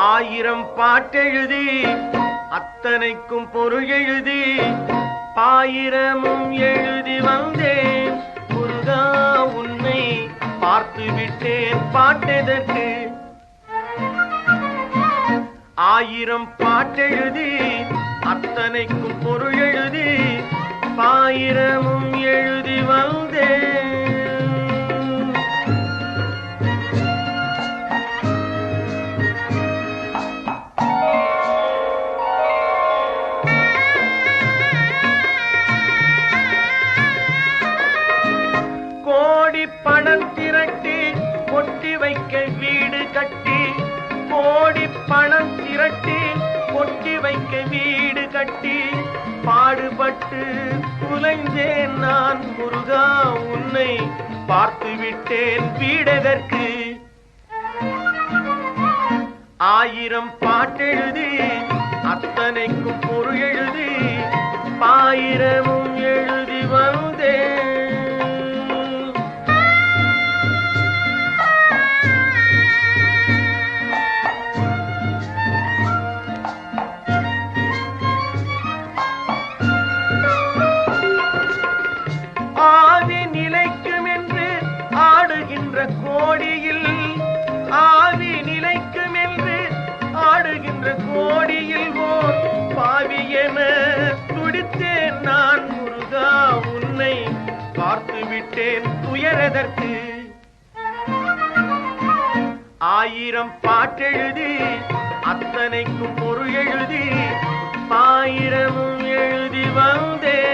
ஆயிரம் பாட்டெழுதி அத்தனைக்கும் பொருள் எழுதி பாயிரமும் எழுதி வந்தேன் முருகா உன்னை பார்த்து விட்டேன் பாட்டெதற்கு. ஆயிரம் பாட்டெழுதி அத்தனைக்கும் பொருள் எழுதி பாயிரமும் எழுதி வந்தேன். கோடி பணம் திரட்டி கொட்டி வைக்க வீடு கட்டி, கோடி பணம் திரட்டி கொட்டி வைக்க வீடு கட்டி பாடுபட்டு குலைந்தேன் நான் முருகா உன்னை பார்த்து விட்டேன் வீடதற்கு. ஆயிரம் பாட்டெழுதி அத்தனைக்கும் பொருள் எழுதி பாயிரமும் எழுதி வந்தேன். ஆவி நிலைக்கும் என்று ஆடுகின்ற கோடியில், ஆவி நிலைக்கும் என்று ஆடுகின்ற கோடியில் ஓர் பாவி என துடித்தேன் நான் முருகா உன்னை பார்த்து விட்டேன் துயரதற்கு. ஆயிரம் பாட்டெழுதி அத்தனைக்கும் பொருள் எழுதி பாயிரமும் எழுதி வந்தேன்.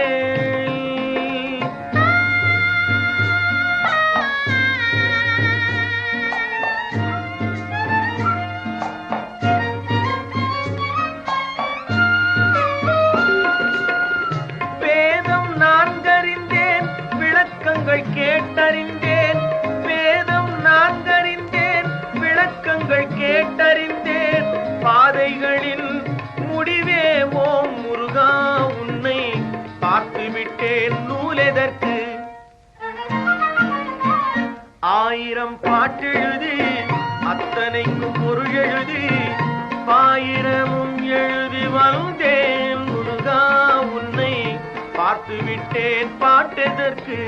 கேட்டறிந்தேன் வேதம் நான்கறிந்தேன் விளக்கங்கள் கேட்டறிந்தேன் பாதைகளின் முடிவே ஓம் முருகா உன்னை பார்த்து விட்டேன் நூலெதற்கு. ஆயிரம் பாட்டெழுதி அத்தனைக்கும் பொருள் எழுதி பாயிரமும் எழுதி வந்தேன் முருகா உன்னை பார்த்து விட்டேன் பாட்டெதற்கு.